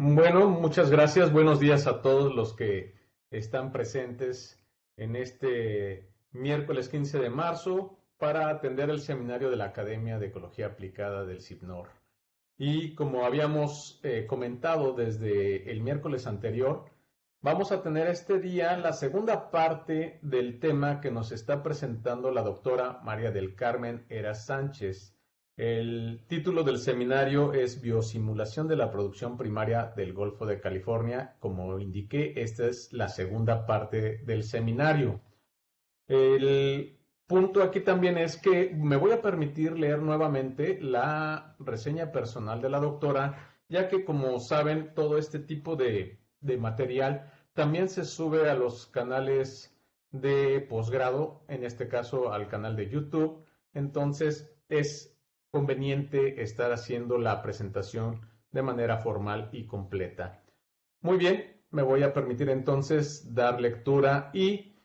Bueno, muchas gracias. Buenos días a todos los que están presentes en este miércoles 15 de marzo para atender el seminario de la Academia de Ecología Aplicada del CIPNOR. Y como habíamos comentado desde el miércoles anterior, vamos a tener este día la segunda parte del tema que nos está presentando la doctora María del Carmen Heras Sánchez. El título del seminario es Biosimulación de la producción primaria del Golfo de California. Como indiqué, esta es la segunda parte del seminario. El punto aquí también es que me voy a permitir leer nuevamente la reseña personal de la doctora, ya que como saben, todo este tipo de material también se sube a los canales de posgrado, en este caso al canal de YouTube. Entonces es conveniente estar haciendo la presentación de manera formal y completa. Muy bien, me voy a permitir entonces dar lectura y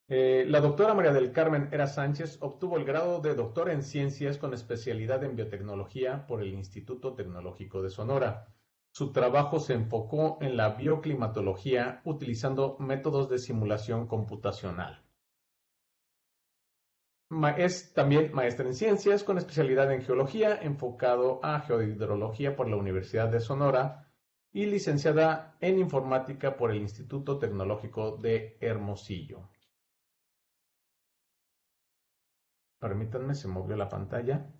la doctora María del Carmen Heras Sánchez obtuvo el grado de doctora en ciencias con especialidad en biotecnología por el Instituto Tecnológico de Sonora. Su trabajo se enfocó en la bioclimatología utilizando métodos de simulación computacional. Es también maestra en ciencias con especialidad en geología, enfocado a geohidrología por la Universidad de Sonora y licenciada en informática por el Instituto Tecnológico de Hermosillo. Permítanme, se movió la pantalla.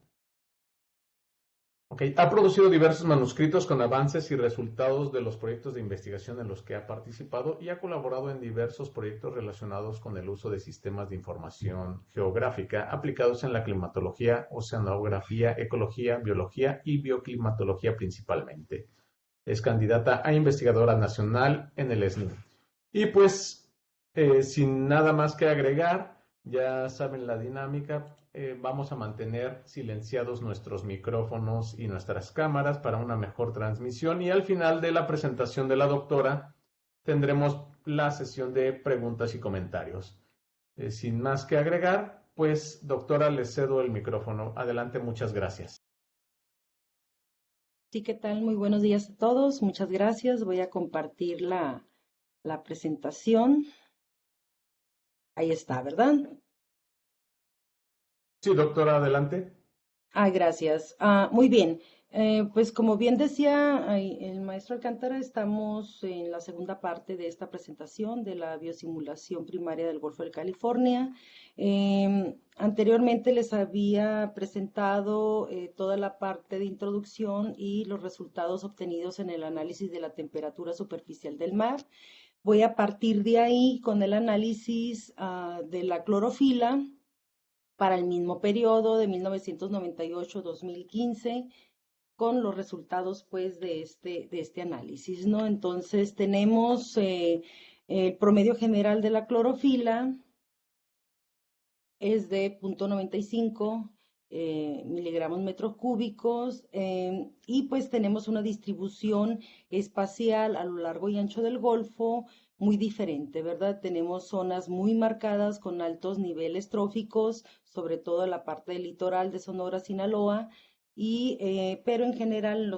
Okay. Ha producido diversos manuscritos con avances y resultados de los proyectos de investigación en los que ha participado y ha colaborado en diversos proyectos relacionados con el uso de sistemas de información geográfica aplicados en la climatología, oceanografía, ecología, biología y bioclimatología principalmente. Es candidata a investigadora nacional en el SNI. Y pues, sin nada más que agregar, ya saben la dinámica. Vamos a mantener silenciados nuestros micrófonos y nuestras cámaras para una mejor transmisión y al final de la presentación de la doctora tendremos la sesión de preguntas y comentarios. Sin más que agregar, pues doctora, les cedo el micrófono. Adelante, muchas gracias. Sí, ¿qué tal? Muy buenos días a todos. Muchas gracias. Voy a compartir la presentación. Ahí está, ¿verdad? Sí, doctora, adelante. Gracias. Muy bien. Pues como bien decía el maestro Alcántara, estamos en la segunda parte de esta presentación de la biosimulación primaria del Golfo de California. Anteriormente les había presentado toda la parte de introducción y los resultados obtenidos en el análisis de la temperatura superficial del mar. Voy a partir de ahí con el análisis de la clorofila para el mismo periodo de 1998-2015 con los resultados pues de este análisis, ¿no? Entonces tenemos el promedio general de la clorofila es de 0.95 miligramos metros cúbicos y pues tenemos una distribución espacial a lo largo y ancho del Golfo muy diferente, ¿verdad? Tenemos zonas muy marcadas con altos niveles tróficos, sobre todo en la parte del litoral de Sonora, Sinaloa, pero en general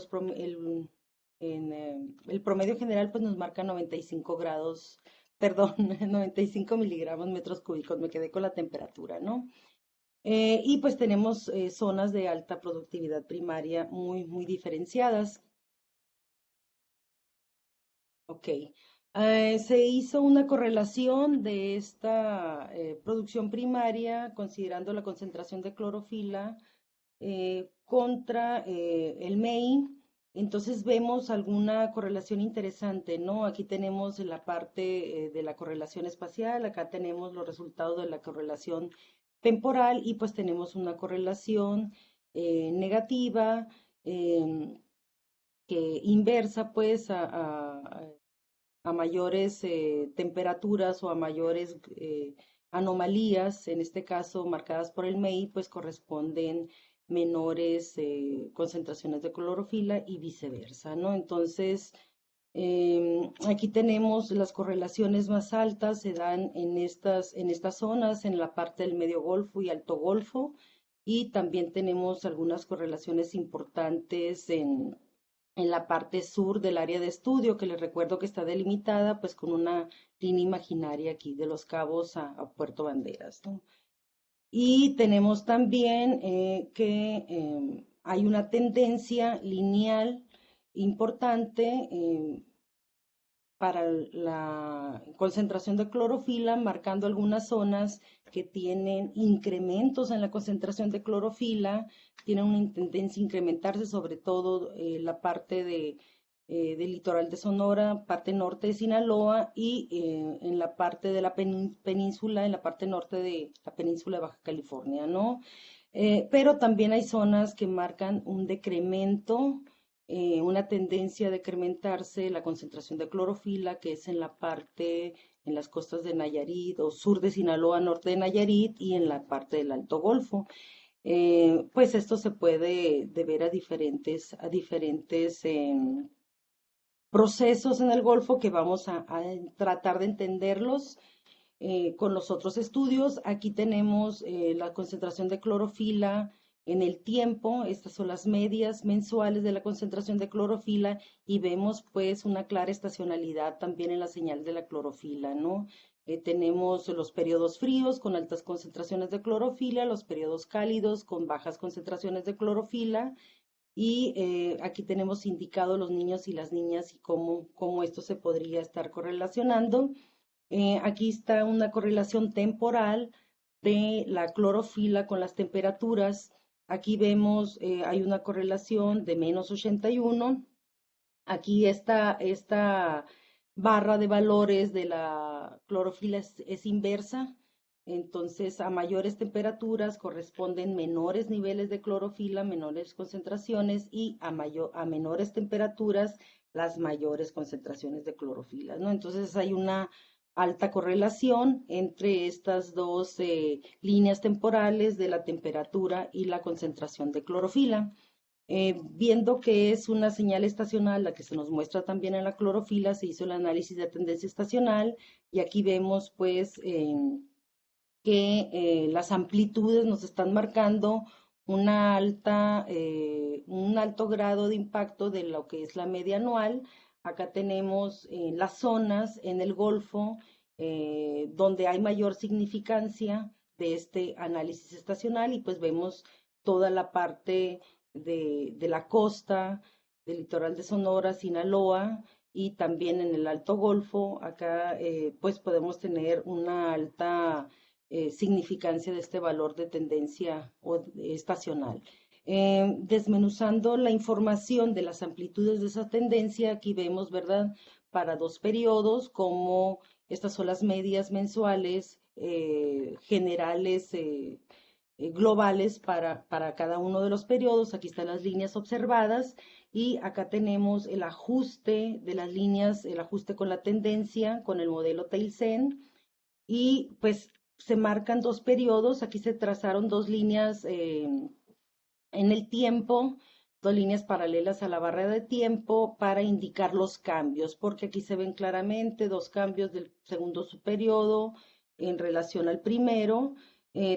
el promedio general pues nos marca 95 grados, perdón, 95 miligramos metros cúbicos, me quedé con la temperatura, ¿no? Y pues tenemos zonas de alta productividad primaria muy, muy diferenciadas. Ok. Se hizo una correlación de esta producción primaria considerando la concentración de clorofila contra el MEI. Entonces vemos alguna correlación interesante, ¿no? Aquí tenemos la parte de la correlación espacial, acá tenemos los resultados de la correlación temporal y pues tenemos una correlación negativa que inversa pues a mayores temperaturas o a mayores anomalías, en este caso marcadas por el MEI, pues corresponden menores concentraciones de clorofila y viceversa, ¿no? Entonces, aquí tenemos las correlaciones más altas, se dan en estas zonas, en la parte del Medio Golfo y Alto Golfo, y también tenemos algunas correlaciones importantes en en la parte sur del área de estudio, que les recuerdo que está delimitada pues con una línea imaginaria aquí de Los Cabos a Puerto Banderas, ¿no? Y tenemos también que hay una tendencia lineal importante para la concentración de clorofila, marcando algunas zonas que tienen incrementos en la concentración de clorofila, tienen una tendencia a incrementarse, sobre todo la parte del litoral de Sonora, parte norte de Sinaloa y en la parte de la península, en la parte norte de la península de Baja California, ¿no? Pero también hay zonas que marcan un decremento, una tendencia a decrementarse la concentración de clorofila, que es en la parte, en las costas de Nayarit o sur de Sinaloa, norte de Nayarit y en la parte del Alto Golfo. Pues esto se puede deber a diferentes procesos en el Golfo que vamos a tratar de entenderlos con los otros estudios. Aquí tenemos la concentración de clorofila en el tiempo, estas son las medias mensuales de la concentración de clorofila y vemos pues una clara estacionalidad también en la señal de la clorofila, ¿no? Tenemos los periodos fríos con altas concentraciones de clorofila, los periodos cálidos con bajas concentraciones de clorofila y aquí tenemos indicado los niños y las niñas y cómo esto se podría estar correlacionando. Aquí está una correlación temporal de la clorofila con las temperaturas. Aquí vemos, hay una correlación de -81. Aquí esta barra de valores de la clorofila es inversa. Entonces, a mayores temperaturas corresponden menores niveles de clorofila, menores concentraciones y a menores temperaturas las mayores concentraciones de clorofila, ¿no? Entonces, hay una alta correlación entre estas dos líneas temporales de la temperatura y la concentración de clorofila. Viendo que es una señal estacional, la que se nos muestra también en la clorofila, se hizo el análisis de tendencia estacional y aquí vemos pues que las amplitudes nos están marcando un alto grado de impacto de lo que es la media anual. Acá tenemos las zonas en el Golfo donde hay mayor significancia de este análisis estacional y pues vemos toda la parte de la costa, del litoral de Sonora, Sinaloa y también en el Alto Golfo. Acá pues podemos tener una alta significancia de este valor de tendencia estacional. Desmenuzando la información de las amplitudes de esa tendencia, aquí vemos, ¿verdad?, para dos periodos, como estas son las medias mensuales generales globales para cada uno de los periodos. Aquí están las líneas observadas y acá tenemos el ajuste de las líneas, el ajuste con la tendencia, con el modelo Tailsen y pues se marcan dos periodos. Aquí se trazaron dos líneas en el tiempo, dos líneas paralelas a la barra de tiempo para indicar los cambios, porque aquí se ven claramente dos cambios del segundo subperiodo en relación al primero.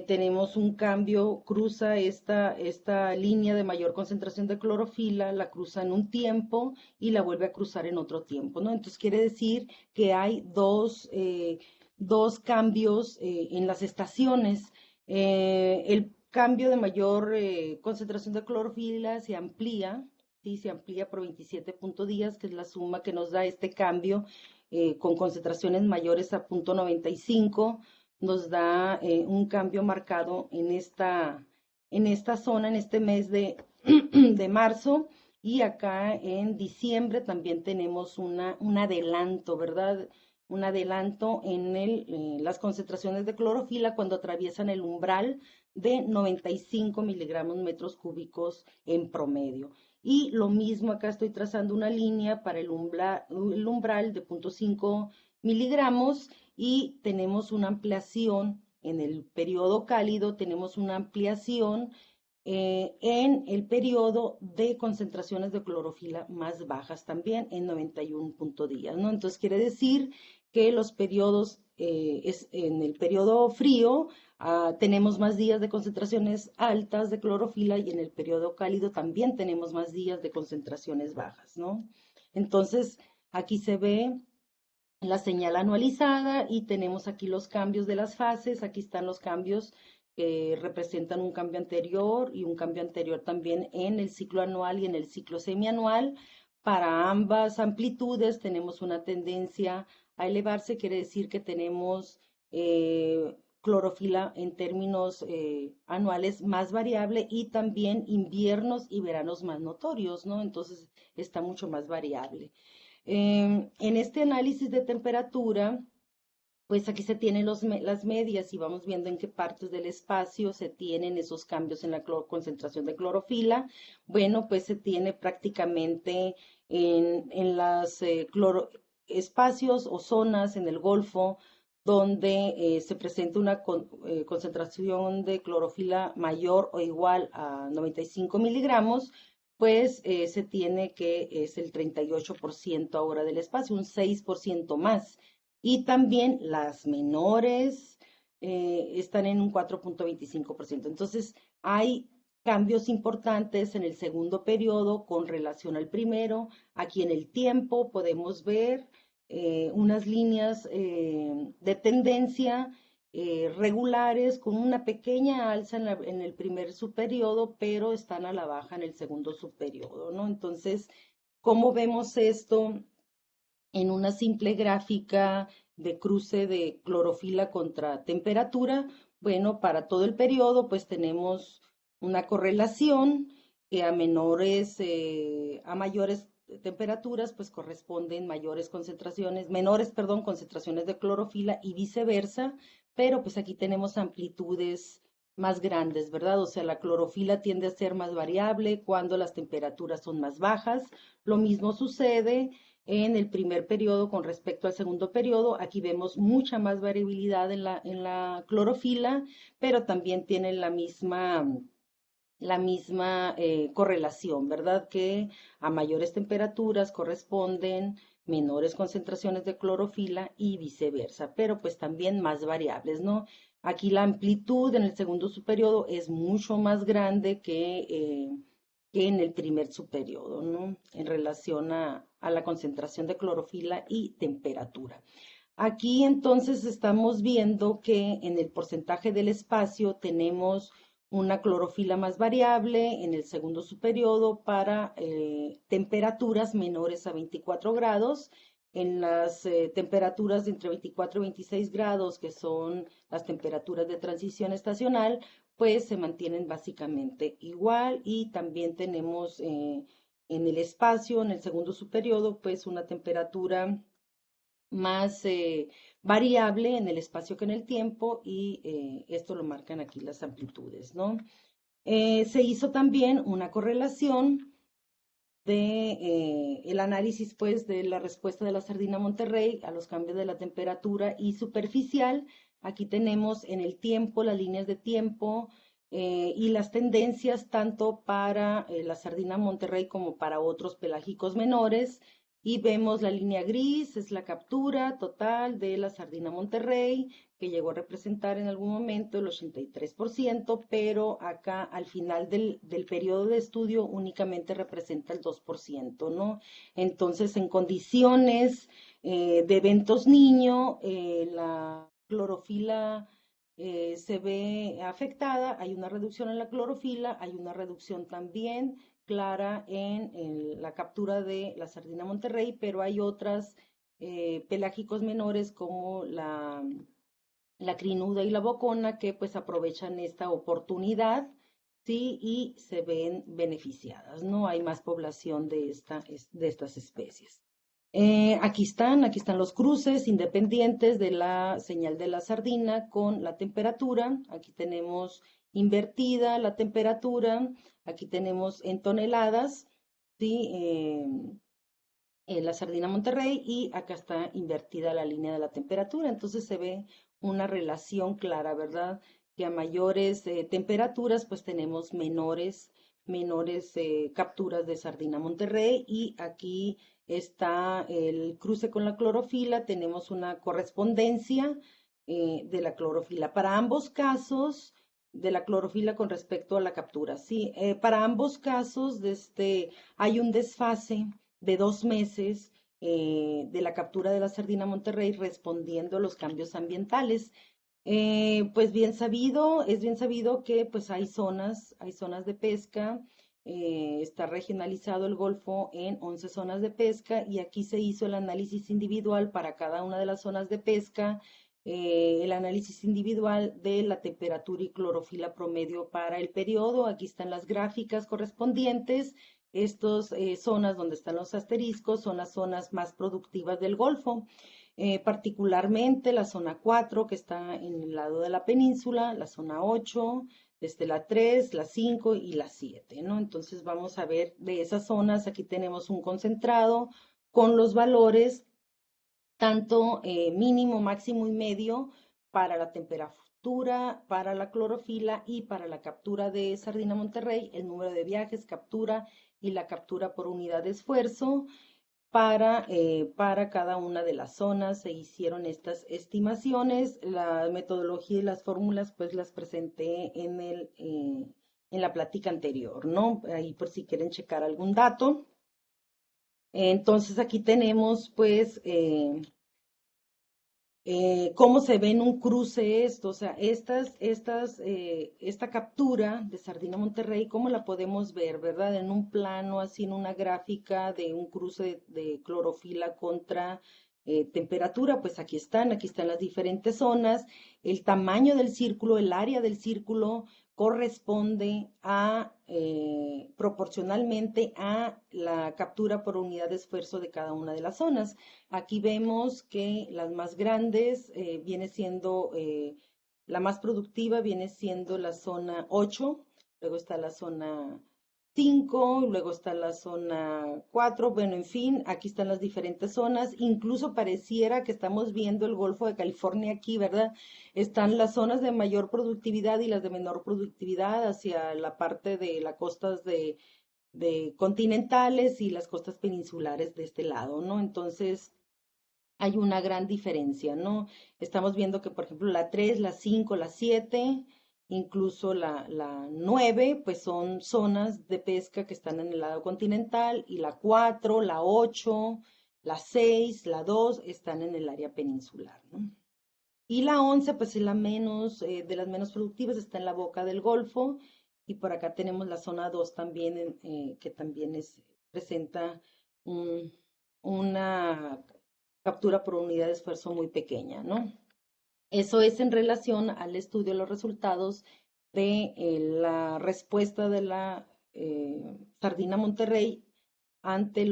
Tenemos un cambio, cruza esta línea de mayor concentración de clorofila, la cruza en un tiempo y la vuelve a cruzar en otro tiempo, ¿no? Entonces quiere decir que hay dos cambios en las estaciones. El cambio de mayor concentración de clorofila se amplía, ¿sí? Se amplía por 27 días, que es la suma que nos da este cambio con concentraciones mayores a 0.95, nos da un cambio marcado en esta zona, en este mes de, de marzo, y acá en diciembre también tenemos un adelanto, ¿verdad? Un adelanto en las concentraciones de clorofila cuando atraviesan el umbral de 95 miligramos metros cúbicos en promedio. Y lo mismo acá estoy trazando una línea para el umbral de 0.5 miligramos y tenemos una ampliación en el periodo cálido, tenemos una ampliación en el periodo de concentraciones de clorofila más bajas también en 91 días, ¿no? Entonces quiere decir que los periodos, en el periodo frío Tenemos más días de concentraciones altas de clorofila y en el periodo cálido también tenemos más días de concentraciones bajas, ¿no? Entonces, aquí se ve la señal anualizada y tenemos aquí los cambios de las fases. Aquí están los cambios que representan un cambio anterior y un cambio anterior también en el ciclo anual y en el ciclo semianual. Para ambas amplitudes tenemos una tendencia a elevarse, quiere decir que tenemos clorofila en términos anuales más variable y también inviernos y veranos más notorios, ¿no? Entonces está mucho más variable. En este análisis de temperatura, pues aquí se tienen las medias y vamos viendo en qué partes del espacio se tienen esos cambios en la concentración de clorofila. Bueno, pues se tiene prácticamente en los espacios o zonas en el Golfo donde se presenta una concentración de clorofila mayor o igual a 95 miligramos, pues se tiene que es el 38% ahora del espacio, un 6% más. Y también las menores están en un 4,25%. Entonces, hay cambios importantes en el segundo periodo con relación al primero. Aquí en el tiempo podemos ver unas líneas de tendencia regulares con una pequeña alza en el primer subperiodo, pero están a la baja en el segundo subperiodo, ¿no? Entonces, ¿cómo vemos esto en una simple gráfica de cruce de clorofila contra temperatura? Bueno, para todo el periodo, pues tenemos una correlación que a mayores temperaturas, pues corresponden mayores concentraciones, menores, perdón, concentraciones de clorofila y viceversa, pero pues aquí tenemos amplitudes más grandes, ¿verdad? O sea, la clorofila tiende a ser más variable cuando las temperaturas son más bajas. Lo mismo sucede en el primer periodo con respecto al segundo periodo. Aquí vemos mucha más variabilidad en la clorofila, pero también tiene la misma correlación, ¿verdad? Que a mayores temperaturas corresponden menores concentraciones de clorofila y viceversa, pero pues también más variables, ¿no? Aquí la amplitud en el segundo subperiodo es mucho más grande que en el primer subperiodo, ¿no? En relación a la concentración de clorofila y temperatura. Aquí entonces estamos viendo que en el porcentaje del espacio tenemos una clorofila más variable en el segundo subperiodo para temperaturas menores a 24 grados. En las temperaturas de entre 24 y 26 grados, que son las temperaturas de transición estacional, pues se mantienen básicamente igual y también tenemos en el espacio, en el segundo subperiodo, pues una temperatura más variable en el espacio que en el tiempo y esto lo marcan aquí las amplitudes, ¿no? Se hizo también una correlación de el análisis pues de la respuesta de la sardina Monterrey a los cambios de la temperatura y superficial. Aquí tenemos en el tiempo las líneas de tiempo y las tendencias tanto para la sardina Monterrey como para otros pelágicos menores. Y vemos la línea gris, es la captura total de la sardina Monterrey, que llegó a representar en algún momento el 83%, pero acá al final del periodo de estudio únicamente representa el 2%, ¿no? Entonces, en condiciones de eventos niño, la clorofila se ve afectada, hay una reducción en la clorofila, hay una reducción también clara en la captura de la sardina Monterrey, pero hay otras pelágicos menores como la crinuda y la bocona que pues aprovechan esta oportunidad, ¿sí? Y se ven beneficiadas, ¿no? Hay más población de estas especies. Aquí están los cruces independientes de la señal de la sardina con la temperatura. Aquí tenemos invertida la temperatura, aquí tenemos en toneladas, ¿sí? La sardina Monterrey y acá está invertida la línea de la temperatura. Entonces se ve una relación clara, ¿verdad? Que a mayores temperaturas pues tenemos menores capturas de sardina Monterrey y aquí está el cruce con la clorofila, tenemos una correspondencia de la clorofila. Para ambos casos, de la clorofila con respecto a la captura, sí, para ambos casos hay un desfase de 2 meses de la captura de la sardina Monterrey respondiendo a los cambios ambientales. Pues es bien sabido que pues hay zonas de pesca, está regionalizado el Golfo en 11 zonas de pesca y aquí se hizo el análisis individual para cada una de las zonas de pesca, el análisis individual de la temperatura y clorofila promedio para el periodo. Aquí están las gráficas correspondientes. Estas zonas donde están los asteriscos son las zonas más productivas del Golfo. Particularmente la zona 4 que está en el lado de la península, la zona 8, desde la 3, la 5 y la 7, ¿no? Entonces vamos a ver de esas zonas, aquí tenemos un concentrado con los valores tanto mínimo, máximo y medio para la temperatura, para la clorofila y para la captura de sardina Monterrey, el número de viajes, captura y la captura por unidad de esfuerzo. Para cada una de las zonas se hicieron estas estimaciones. La metodología y las fórmulas pues las presenté en la plática anterior, ¿no? Ahí por si quieren checar algún dato. Entonces aquí tenemos pues cómo se ve en un cruce esto, o sea, esta captura de Sardina Monterrey, cómo la podemos ver, ¿verdad? En un plano, así en una gráfica de un cruce de clorofila contra temperatura, pues aquí están las diferentes zonas, el tamaño del círculo, el área del círculo corresponde proporcionalmente a la captura por unidad de esfuerzo de cada una de las zonas. Aquí vemos que las más grandes viene siendo, la más productiva viene siendo la zona 8, luego está la zona 5, luego está la zona 4, bueno, en fin, aquí están las diferentes zonas, incluso pareciera que estamos viendo el Golfo de California aquí, ¿verdad? Están las zonas de mayor productividad y las de menor productividad hacia la parte de las costas de continentales y las costas peninsulares de este lado, ¿no? Entonces, hay una gran diferencia, ¿no? Estamos viendo que, por ejemplo, la 3, la 5, la 7, incluso la 9, pues son zonas de pesca que están en el lado continental, y la 4, la 8, la 6, la 2 están en el área peninsular, ¿no? Y la 11, pues es la menos, de las menos productivas, está en la boca del Golfo, y por acá tenemos la zona 2 también, que también presenta una captura por unidad de esfuerzo muy pequeña, ¿no? Eso es en relación al estudio de los resultados de la respuesta de la sardina Monterrey ante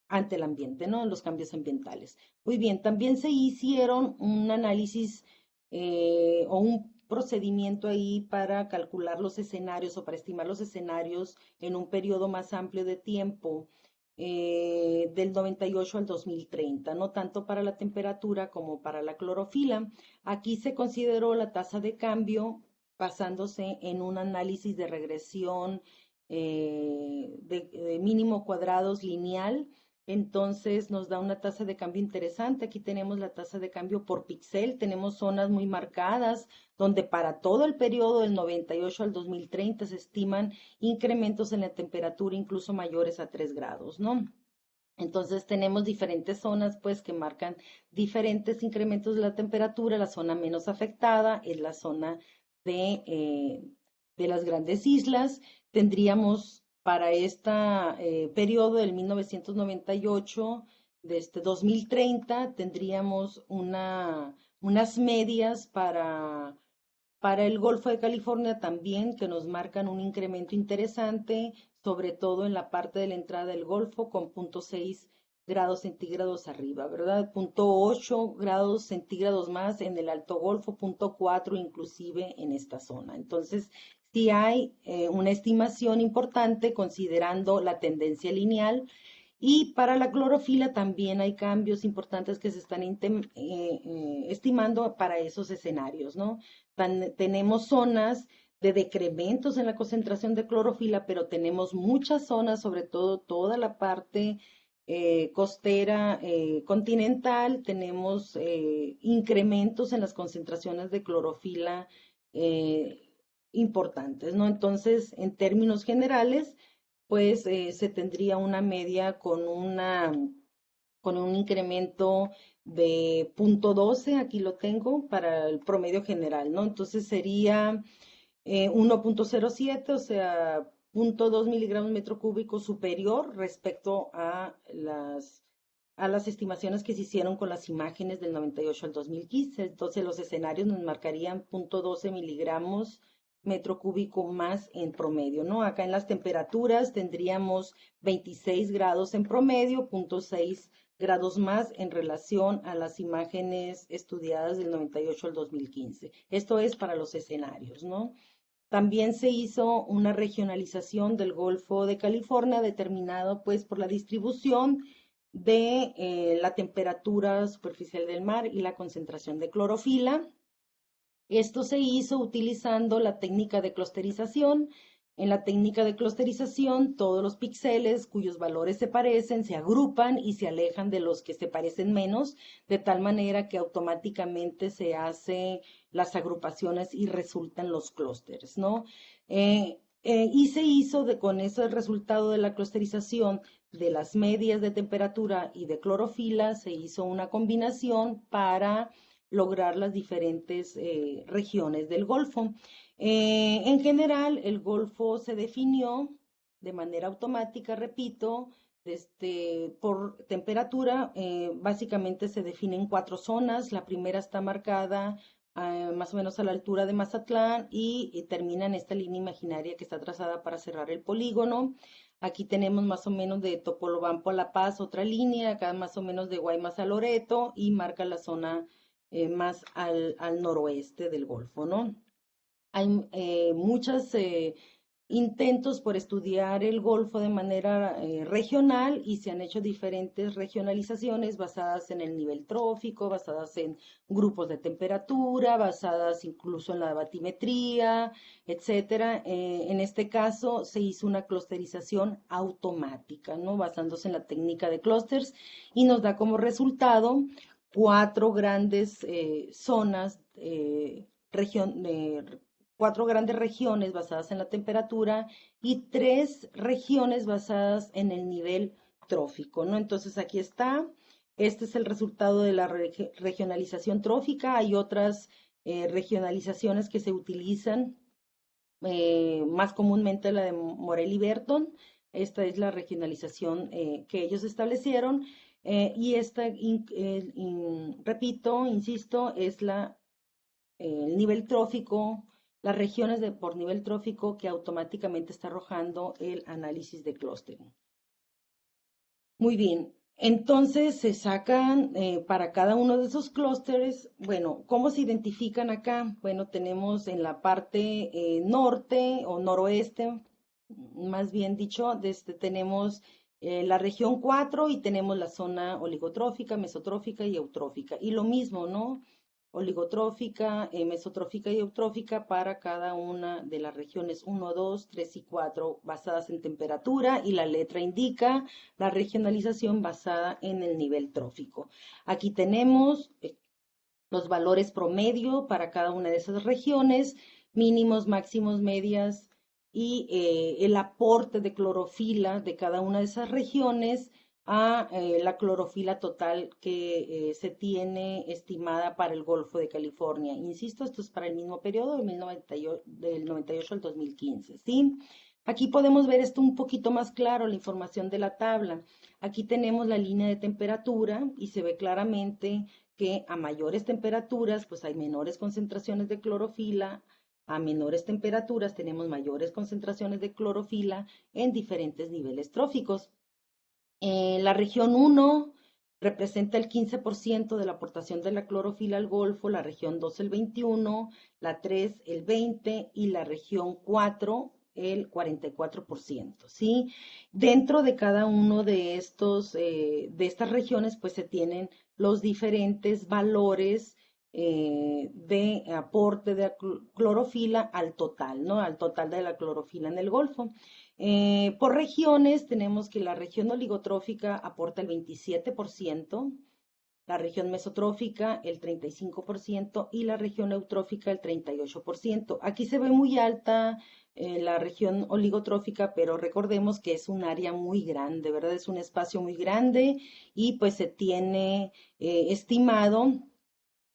ante el ambiente, ¿no? Los cambios ambientales. Muy bien, también se hicieron un análisis o un procedimiento ahí para calcular los escenarios o para estimar los escenarios en un periodo más amplio de tiempo, del 98 al 2030, no tanto para la temperatura como para la clorofila. Aquí se consideró la tasa de cambio basándose en un análisis de regresión de mínimo cuadrados lineal. Entonces nos da una tasa de cambio interesante. Aquí tenemos la tasa de cambio por píxel. Tenemos zonas muy marcadas donde para todo el periodo del 98 al 2030 se estiman incrementos en la temperatura incluso mayores a 3 grados, ¿no? Entonces tenemos diferentes zonas pues que marcan diferentes incrementos de la temperatura. La zona menos afectada es la zona de las grandes islas. Tendríamos para este periodo del 1998, de 2030, tendríamos unas medias para el Golfo de California también, que nos marcan un incremento interesante, sobre todo en la parte de la entrada del Golfo, con 0.6 grados centígrados arriba, ¿verdad? 0.8 grados centígrados más en el Alto Golfo, 0.4 inclusive en esta zona. Entonces, sí hay una estimación importante considerando la tendencia lineal. Y para la clorofila también hay cambios importantes que se están estimando para esos escenarios, ¿no? Tenemos zonas de decrementos en la concentración de clorofila, pero tenemos muchas zonas, sobre todo toda la parte costera continental, tenemos incrementos en las concentraciones de clorofila importantes, ¿no? Entonces, en términos generales, pues se tendría una media con un incremento de 0,12, aquí lo tengo, para el promedio general, ¿no? Entonces sería 1,07, o sea, 0,2 miligramos metro cúbico superior respecto a las estimaciones que se hicieron con las imágenes del 98 al 2015. Entonces los escenarios nos marcarían 0,12 miligramos metro cúbico más en promedio, ¿no? Acá en las temperaturas tendríamos 26 grados en promedio, 0,6 grados más en relación a las imágenes estudiadas del 98 al 2015. Esto es para los escenarios, ¿no? También se hizo una regionalización del Golfo de California, determinado pues por la distribución de la temperatura superficial del mar y la concentración de clorofila. Esto se hizo utilizando la técnica de clusterización. En la técnica de clusterización, todos los píxeles cuyos valores se parecen se agrupan y se alejan de los que se parecen menos, de tal manera que automáticamente se hace las agrupaciones y resultan los clústeres, ¿no? Y se hizo con ese resultado de la clusterización de las medias de temperatura y de clorofila, se hizo una combinación para lograr las diferentes regiones del Golfo. En general, el Golfo se definió de manera automática, repito, por temperatura. Básicamente se definen 4 zonas. La primera está marcada más o menos a la altura de Mazatlán y termina en esta línea imaginaria que está trazada para cerrar el polígono. Aquí tenemos más o menos de Topolobampo a La Paz otra línea, acá más o menos de Guaymas a Loreto, y marca la zona más al noroeste del Golfo, ¿no? Hay muchos intentos por estudiar el Golfo de manera regional, y se han hecho diferentes regionalizaciones basadas en el nivel trófico, basadas en grupos de temperatura, basadas incluso en la batimetría, etcétera. En este caso se hizo una clusterización automática, ¿no? Basándose en la técnica de clústeres, y nos da como resultado 4 grandes zonas, 4 grandes regiones basadas en la temperatura y 3 regiones basadas en el nivel trófico, ¿no? Entonces aquí está, este es el resultado de la regionalización trófica. Hay otras regionalizaciones que se utilizan, más comúnmente la de Morel y Burton. Esta es la regionalización que ellos establecieron, y esta, repito, insisto, es el nivel trófico, las regiones por nivel trófico que automáticamente está arrojando el análisis de clustering. Muy bien, entonces se sacan para cada uno de esos clústeres. Bueno, ¿cómo se identifican acá? Bueno, tenemos en la parte norte o noroeste, más bien dicho, tenemos la región 4 y tenemos la zona oligotrófica, mesotrófica y eutrófica. Y lo mismo, ¿no? Oligotrófica, mesotrófica y eutrófica para cada una de las regiones 1, 2, 3 y 4 basadas en temperatura, y la letra indica la regionalización basada en el nivel trófico. Aquí tenemos los valores promedio para cada una de esas regiones, mínimos, máximos, medias, y el aporte de clorofila de cada una de esas regiones a la clorofila total que se tiene estimada para el Golfo de California. Insisto, esto es para el mismo periodo del 98 al 2015, ¿sí? Aquí podemos ver esto un poquito más claro, la información de la tabla. Aquí tenemos la línea de temperatura y se ve claramente que a mayores temperaturas pues hay menores concentraciones de clorofila, a menores temperaturas tenemos mayores concentraciones de clorofila en diferentes niveles tróficos. La región 1 representa el 15% de la aportación de la clorofila al Golfo, la región 2 el 21%, la 3 el 20% y la región 4 el 44%, ¿sí? Dentro de cada uno de estas regiones, pues se tienen los diferentes valores de aporte de clorofila al total, ¿no? Al total de la clorofila en el Golfo. Por regiones tenemos que la región oligotrófica aporta el 27%, la región mesotrófica el 35% y la región eutrófica el 38%. Aquí se ve muy alta la región oligotrófica, pero recordemos que es un área muy grande, ¿verdad? Es un espacio muy grande y pues se tiene estimado,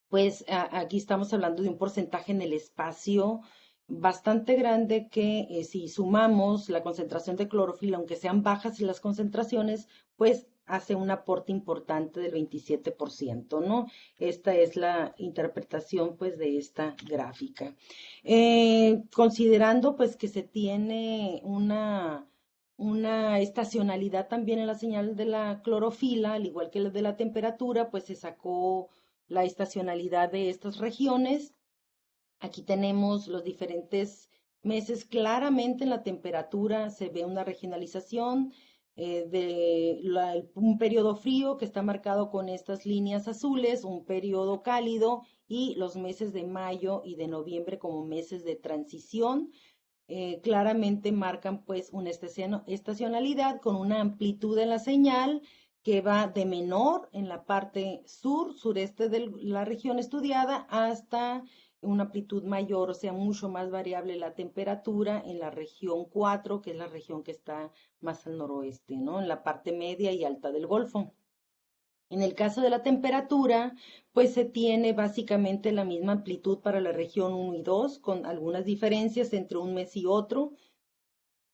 pues aquí estamos hablando de un porcentaje en el espacio bastante grande que si sumamos la concentración de clorofila, aunque sean bajas las concentraciones, pues hace un aporte importante del 27%, ¿no? Esta es la interpretación, pues, de esta gráfica. Considerando, pues, que se tiene una estacionalidad también en la señal de la clorofila, al igual que la de la temperatura, pues se sacó la estacionalidad de estas regiones. Aquí tenemos los diferentes meses. Claramente en la temperatura se ve una regionalización un periodo frío que está marcado con estas líneas azules, un periodo cálido y los meses de mayo y de noviembre como meses de transición. Claramente marcan pues una estacionalidad con una amplitud en la señal que va de menor en la parte sureste de la región estudiada hasta una amplitud mayor, o sea, mucho más variable la temperatura en la región 4, que es la región que está más al noroeste, ¿no? En la parte media y alta del Golfo. En el caso de la temperatura, pues se tiene básicamente la misma amplitud para la región 1 y 2, con algunas diferencias entre un mes y otro.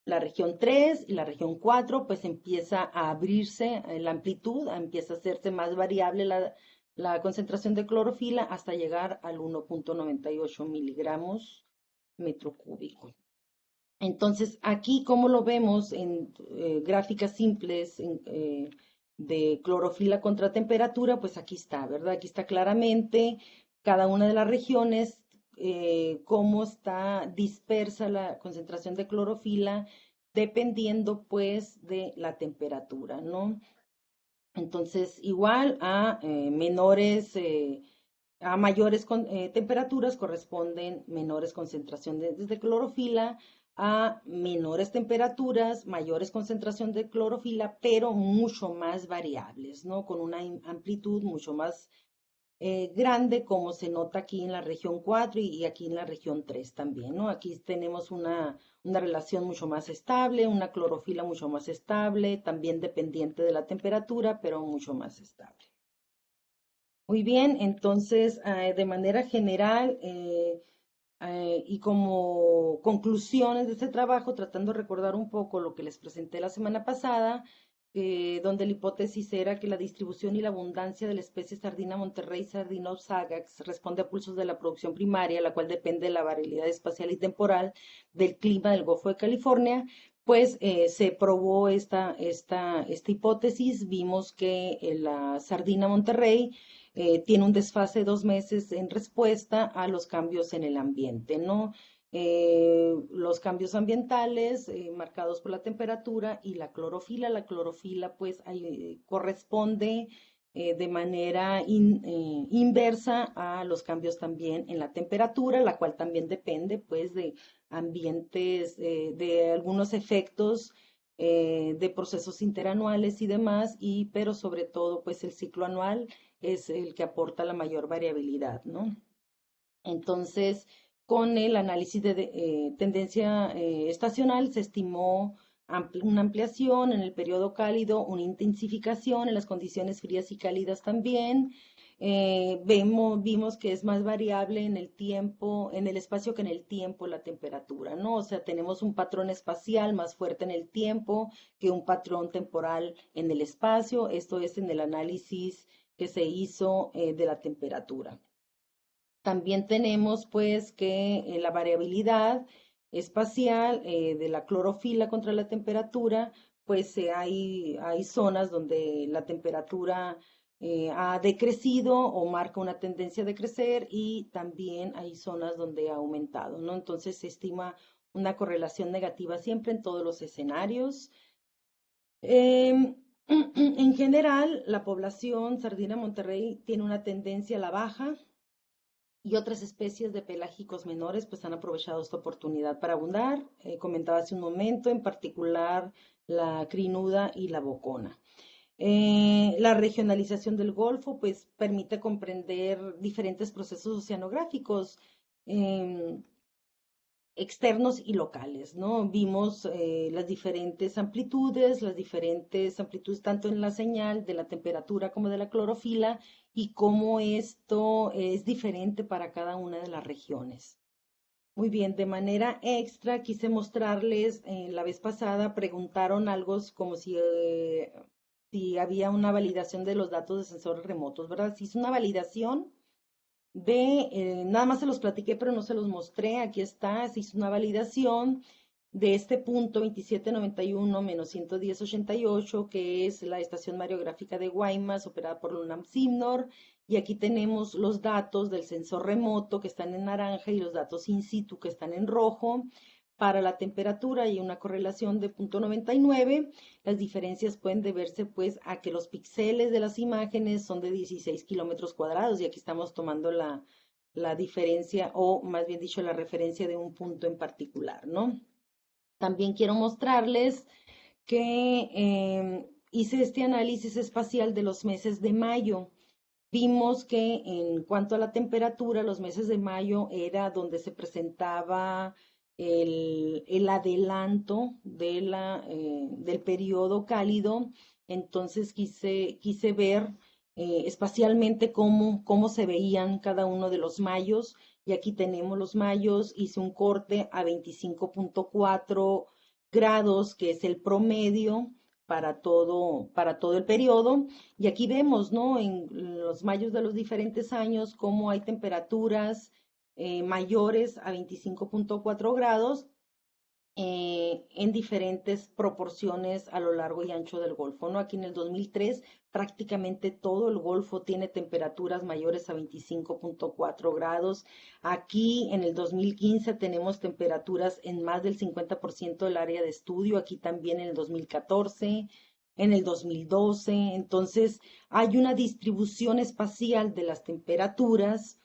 La región 3 y la región 4, pues empieza a abrirse la amplitud, empieza a hacerse más variable la concentración de clorofila hasta llegar al 1.98 miligramos metro cúbico. Entonces, aquí, como lo vemos en gráficas simples de clorofila contra temperatura, pues aquí está, ¿verdad? Aquí está claramente cada una de las regiones, cómo está dispersa la concentración de clorofila, dependiendo pues de la temperatura, ¿no? Entonces, igual a a mayores temperaturas corresponden menores concentraciones de clorofila, a menores temperaturas, mayores concentración de clorofila, pero mucho más variables, ¿no? Con una amplitud mucho más grande, como se nota aquí en la región 4 y aquí en la región 3 también, ¿no? Aquí tenemos una relación mucho más estable, una clorofila mucho más estable, también dependiente de la temperatura, pero mucho más estable. Muy bien, entonces, de manera general y como conclusiones de este trabajo, tratando de recordar un poco lo que les presenté la semana pasada, donde la hipótesis era que la distribución y la abundancia de la especie sardina Monterrey, Sardina sagax, responde a pulsos de la producción primaria, la cual depende de la variabilidad espacial y temporal del clima del Golfo de California. Pues se probó esta hipótesis, vimos que la sardina Monterrey tiene un desfase de 2 meses en respuesta a los cambios en el ambiente, ¿no? Los cambios ambientales marcados por la temperatura y la clorofila. La clorofila pues corresponde de manera inversa a los cambios también en la temperatura, la cual también depende pues de ambientes, de algunos efectos de procesos interanuales y demás, pero sobre todo pues el ciclo anual es el que aporta la mayor variabilidad, ¿no? Entonces, con el análisis de tendencia estacional se estimó una ampliación en el periodo cálido, una intensificación en las condiciones frías y cálidas también. Vimos que es más variable en el tiempo, en el espacio que en el tiempo la temperatura, ¿no? O sea, tenemos un patrón espacial más fuerte en el tiempo que un patrón temporal en el espacio. Esto es en el análisis que se hizo de la temperatura. También tenemos pues que la variabilidad espacial de la clorofila contra la temperatura, pues hay zonas donde la temperatura ha decrecido o marca una tendencia a decrecer y también hay zonas donde ha aumentado, ¿no? Entonces se estima una correlación negativa siempre en todos los escenarios. En general, la población sardina Monterrey tiene una tendencia a la baja y otras especies de pelágicos menores pues han aprovechado esta oportunidad para abundar. Comentaba hace un momento, en particular la crinuda y la bocona. La regionalización del Golfo pues permite comprender diferentes procesos oceanográficos externos y locales, ¿no? Vimos las diferentes amplitudes tanto en la señal de la temperatura como de la clorofila y cómo esto es diferente para cada una de las regiones. Muy bien, de manera extra quise mostrarles, la vez pasada preguntaron algo como si había una validación de los datos de sensores remotos, ¿verdad? Si es una validación nada más se los platiqué, pero no se los mostré. Aquí está, se hizo una validación de este punto 2791-11088, que es la estación mareográfica de Guaymas, operada por la UNAM-SIMNOR. Y aquí tenemos los datos del sensor remoto, que están en naranja, y los datos in situ, que están en rojo. Para la temperatura hay una correlación de 0.99. Las diferencias pueden deberse pues a que los píxeles de las imágenes son de 16 kilómetros cuadrados y aquí estamos tomando la diferencia o más bien dicho la referencia de un punto en particular, ¿no? También quiero mostrarles que hice este análisis espacial de los meses de mayo. Vimos que en cuanto a la temperatura, los meses de mayo era donde se presentaba el adelanto del periodo cálido. Entonces quise ver espacialmente cómo se veían cada uno de los mayos. Y aquí tenemos los mayos. Hice un corte a 25.4 grados, que es el promedio para todo el periodo. Y aquí vemos, ¿no? En los mayos de los diferentes años, cómo hay temperaturas mayores a 25.4 grados en diferentes proporciones a lo largo y ancho del Golfo, ¿no? Aquí en el 2003 prácticamente todo el Golfo tiene temperaturas mayores a 25.4 grados. Aquí en el 2015 tenemos temperaturas en más del 50% del área de estudio, aquí también en el 2014, en el 2012. Entonces hay una distribución espacial de las temperaturas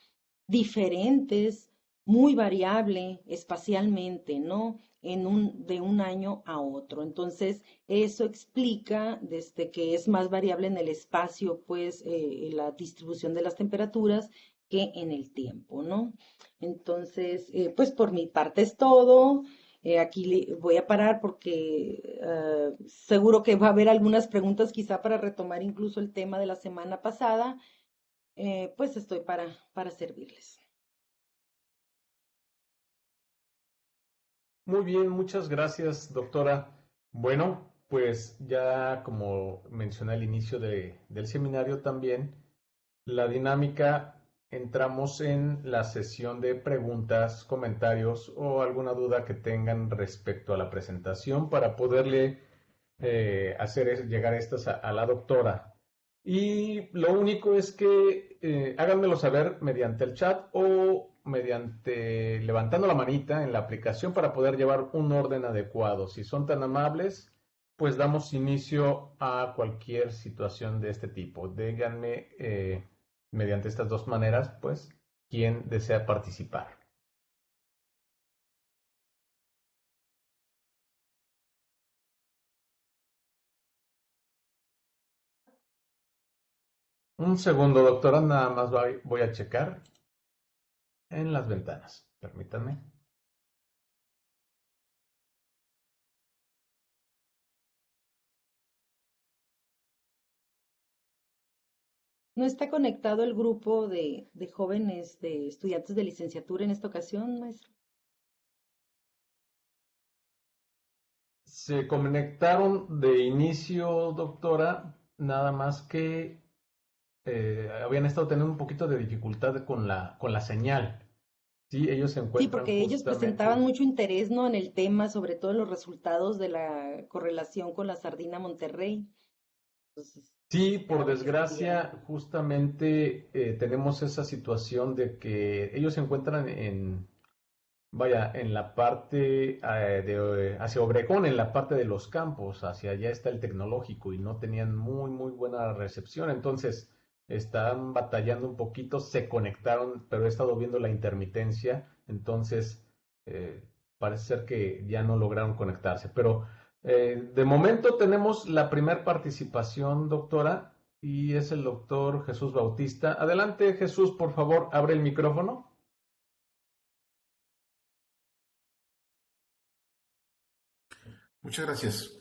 diferentes, muy variable espacialmente, ¿no? De un año a otro. Entonces, eso explica desde que es más variable en el espacio, pues, la distribución de las temperaturas que en el tiempo, ¿no? Entonces, pues por mi parte es todo. Aquí voy a parar porque seguro que va a haber algunas preguntas quizá para retomar incluso el tema de la semana pasada. Pues estoy para servirles. Muy bien, muchas gracias, doctora. Bueno, pues ya como mencioné al inicio del seminario también, la dinámica, entramos en la sesión de preguntas, comentarios o alguna duda que tengan respecto a la presentación para poderle hacer llegar estas a la doctora. Y lo único es que háganmelo saber mediante el chat o mediante levantando la manita en la aplicación para poder llevar un orden adecuado. Si son tan amables, pues damos inicio a cualquier situación de este tipo. Díganme mediante estas dos maneras, pues, quién desea participar. Un segundo, doctora, nada más voy a checar en las ventanas. Permítanme. ¿No está conectado el grupo de jóvenes, de estudiantes de licenciatura en esta ocasión, maestro? Se conectaron de inicio, doctora, nada más que habían estado teniendo un poquito de dificultad con la señal. Sí, ellos se Sí, encuentran porque ellos presentaban justamente. mucho interés, ¿no? En el tema, sobre todo en los resultados de la correlación con la sardina Monterrey. Entonces, Sí, por para ver qué sucedía. desgracia, justamente tenemos esa situación de que ellos se encuentran vaya, en la parte hacia Obregón, en la parte de los campos, hacia allá está el tecnológico y no tenían muy, muy buena recepción. Entonces, están batallando un poquito, se conectaron, pero he estado viendo la intermitencia, entonces eh, parece ser que ya no lograron conectarse. Pero de momento tenemos la primera participación, doctora, y es el doctor Jesús Bautista. Adelante, Jesús, por favor, abre el micrófono. Muchas gracias.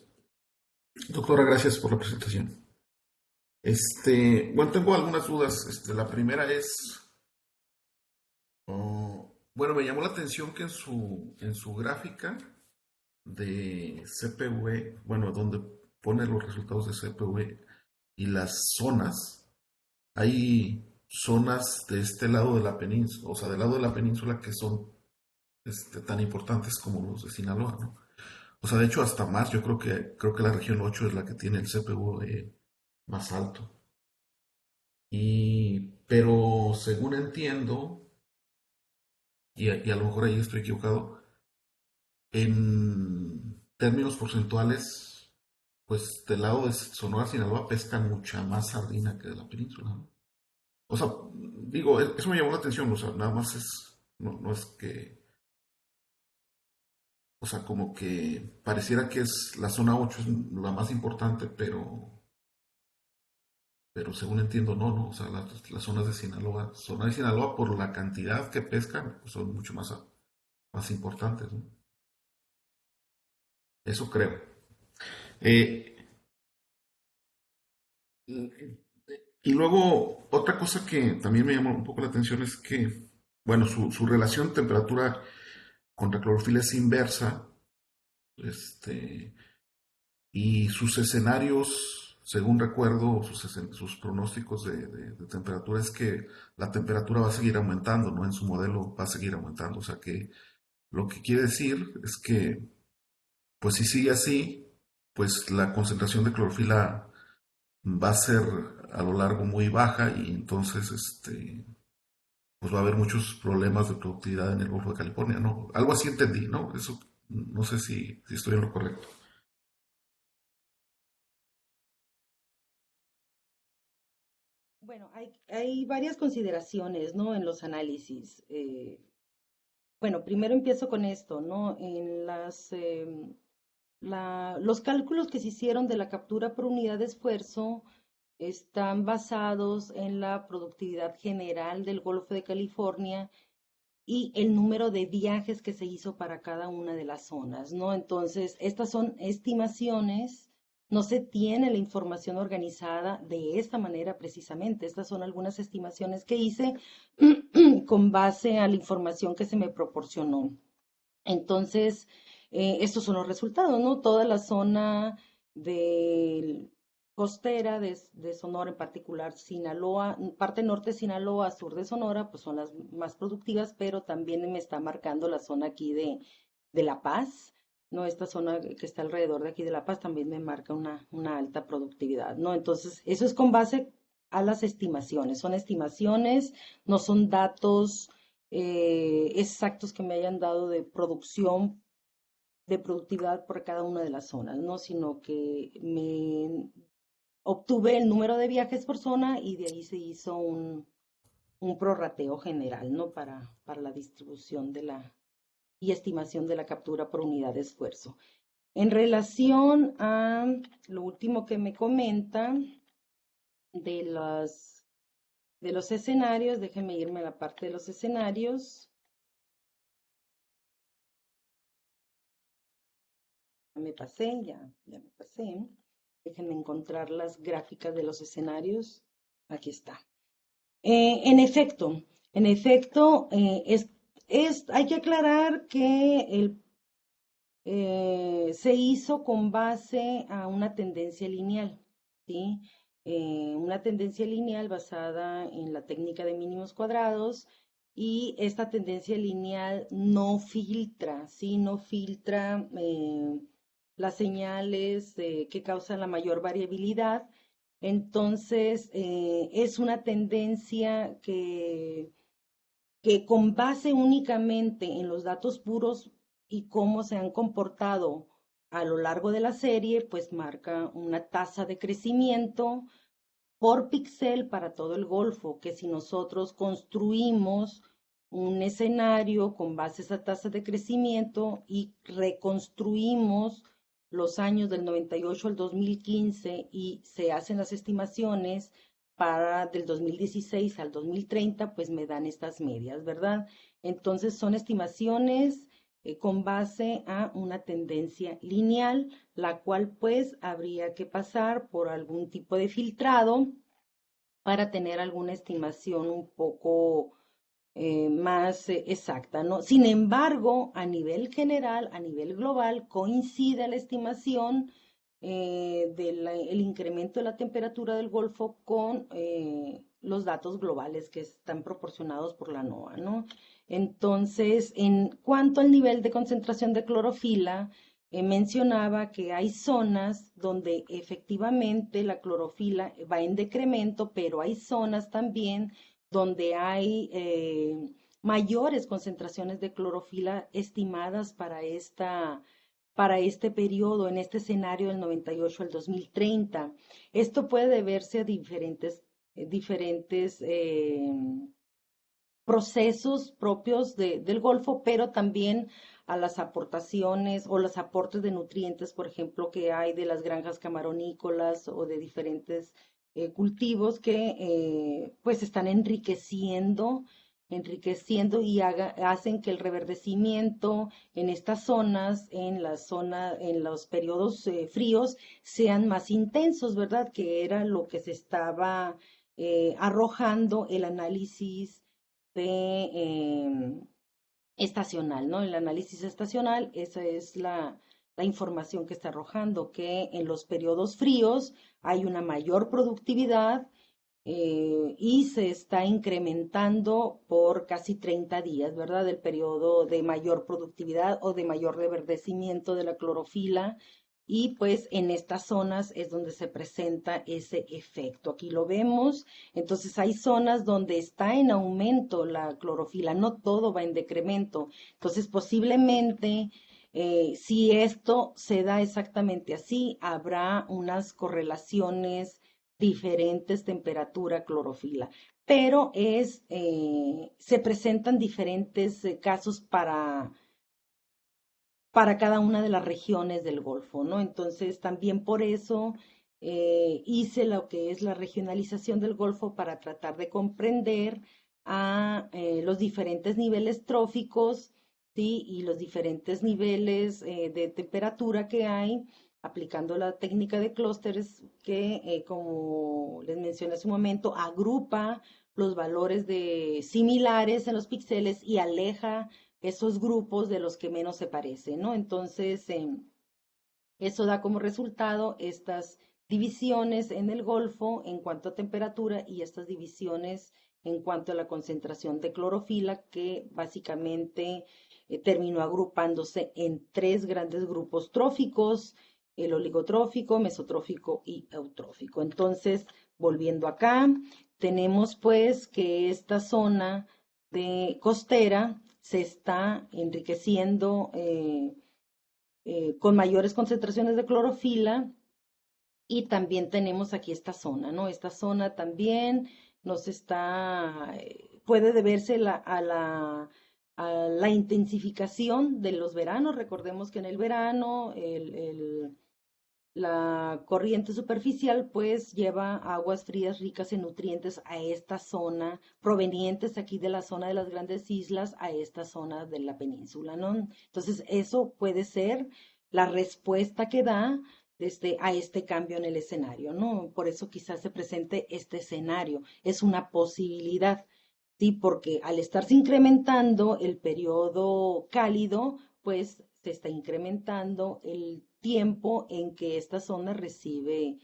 Doctora, gracias por la presentación. Bueno, tengo algunas dudas. La primera es, bueno, me llamó la atención que en su gráfica de CPV, bueno, donde pone los resultados de CPV y las zonas, hay zonas de este lado de la península, o sea, del lado de la península que son tan importantes como los de Sinaloa, ¿no? O sea, de hecho, hasta más, yo creo que la región 8 es la que tiene el CPV más alto. Pero según entiendo, y a lo mejor ahí estoy equivocado, en términos porcentuales, pues del lado de Sonora, Sinaloa, pescan mucha más sardina que de la península, ¿no? O sea, digo, eso me llamó la atención, o sea, nada más no es que, o sea, como que pareciera que es la zona 8 es la más importante, pero según entiendo, no, o sea, las zonas de Sinaloa, Sonora y Sinaloa, por la cantidad que pescan, pues son mucho más importantes, ¿no? Eso creo. Eh, y luego, otra cosa que también me llamó un poco la atención es que, bueno, su relación temperatura contra clorofila es inversa, este, y sus escenarios, según recuerdo, sus pronósticos de temperatura es que la temperatura va a seguir aumentando, ¿no? En su modelo va a seguir aumentando. O sea que lo que quiere decir es que, pues si sigue así, pues la concentración de clorofila va a ser a lo largo muy baja y entonces pues va a haber muchos problemas de productividad en el Golfo de California, ¿no? Algo así entendí, ¿no? Eso no sé si estoy en lo correcto. Bueno, hay varias consideraciones, ¿no? En los análisis. Bueno, primero empiezo con esto, ¿no? Los cálculos que se hicieron de la captura por unidad de esfuerzo están basados en la productividad general del Golfo de California y el número de viajes que se hizo para cada una de las zonas, ¿no? Entonces, estas son estimaciones, no se tiene la información organizada de esta manera precisamente. Estas son algunas estimaciones que hice con base a la información que se me proporcionó. Entonces, estos son los resultados, ¿no? Toda la zona del costera de Sonora, en particular Sinaloa, parte norte de Sinaloa, sur de Sonora, pues son las más productivas, pero también me está marcando la zona aquí de La Paz, ¿no? Esta zona que está alrededor de aquí de La Paz también me marca una alta productividad, ¿no? Entonces, eso es con base a las estimaciones, son estimaciones, no son datos exactos que me hayan dado de producción, de productividad por cada una de las zonas, ¿no? Sino que me obtuve el número de viajes por zona y de ahí se hizo un prorrateo general, ¿no? Para la distribución y estimación de la captura por unidad de esfuerzo. En relación a lo último que me comenta de los escenarios, déjenme irme a la parte de los escenarios. Ya me pasé. Déjenme encontrar las gráficas de los escenarios. Aquí está. En efecto, hay que aclarar que se hizo con base a una tendencia lineal, ¿sí? Una tendencia lineal basada en la técnica de mínimos cuadrados y esta tendencia lineal no filtra, ¿sí? No filtra las señales que causan la mayor variabilidad. Entonces, es una tendencia que con base únicamente en los datos puros y cómo se han comportado a lo largo de la serie, pues marca una tasa de crecimiento por píxel para todo el Golfo, que si nosotros construimos un escenario con base a esa tasa de crecimiento y reconstruimos los años del 98 al 2015 y se hacen las estimaciones para del 2016 al 2030, pues me dan estas medias, ¿verdad? Entonces son estimaciones con base a una tendencia lineal, la cual pues habría que pasar por algún tipo de filtrado para tener alguna estimación un poco más exacta, ¿no? Sin embargo, a nivel general, a nivel global, coincide la estimación del incremento de la temperatura del Golfo con los datos globales que están proporcionados por la NOAA, ¿no? Entonces, en cuanto al nivel de concentración de clorofila, mencionaba que hay zonas donde efectivamente la clorofila va en decremento, pero hay zonas también donde hay mayores concentraciones de clorofila estimadas para este periodo, en este escenario del 98 al 2030. Esto puede deberse a diferentes procesos propios del Golfo, pero también a las aportaciones o los aportes de nutrientes, por ejemplo, que hay de las granjas camaronícolas o de diferentes cultivos que pues están enriqueciendo y hacen que el reverdecimiento en estas zonas, en los periodos fríos, sean más intensos, ¿verdad? Que era lo que se estaba arrojando el análisis de estacional, ¿no? El análisis estacional, esa es la información que está arrojando, que en los periodos fríos hay una mayor productividad y se está incrementando por casi 30 días, ¿verdad? El periodo de mayor productividad o de mayor reverdecimiento de la clorofila. Y pues en estas zonas es donde se presenta ese efecto. Aquí lo vemos. Entonces hay zonas donde está en aumento la clorofila, no todo va en decremento. Entonces posiblemente si esto se da exactamente así, habrá unas correlaciones diferentes temperatura clorofila, pero se presentan diferentes casos para cada una de las regiones del Golfo, ¿no? Entonces, también por eso hice lo que es la regionalización del Golfo para tratar de comprender a los diferentes niveles tróficos, ¿sí? Y los diferentes niveles de temperatura que hay, aplicando la técnica de clústeres que, como les mencioné hace un momento, agrupa los valores similares en los píxeles y aleja esos grupos de los que menos se parecen, ¿no? Entonces, eso da como resultado estas divisiones en el Golfo en cuanto a temperatura y estas divisiones en cuanto a la concentración de clorofila, que básicamente terminó agrupándose en tres grandes grupos tróficos: el oligotrófico, mesotrófico y eutrófico. Entonces, volviendo acá, tenemos pues que esta zona de costera se está enriqueciendo con mayores concentraciones de clorofila, y también tenemos aquí esta zona, ¿no? Esta zona también puede deberse a la intensificación de los veranos. Recordemos que en el verano la corriente superficial pues lleva aguas frías ricas en nutrientes a esta zona, provenientes aquí de la zona de las grandes islas a esta zona de la península, ¿no? Entonces eso puede ser la respuesta que da a este cambio en el escenario, ¿no? Por eso quizás se presente este escenario, es una posibilidad, ¿sí? Porque al estarse incrementando el periodo cálido, pues se está incrementando el tiempo en que esta zona recibe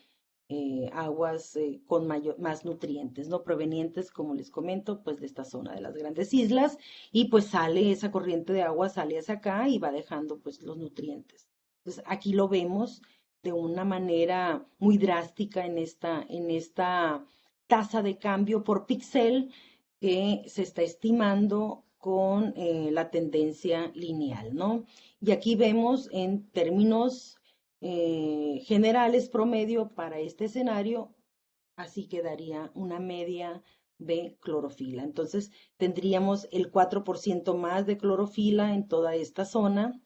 aguas con más nutrientes, ¿no? Provenientes, como les comento, pues de esta zona de las grandes islas, y pues sale esa corriente de agua, sale hacia acá y va dejando pues los nutrientes. Entonces aquí lo vemos de una manera muy drástica en esta tasa de cambio por píxel que se está estimando con la tendencia lineal, ¿no? Y aquí vemos en términos generales promedio para este escenario así quedaría una media de clorofila. Entonces tendríamos el 4% más de clorofila en toda esta zona,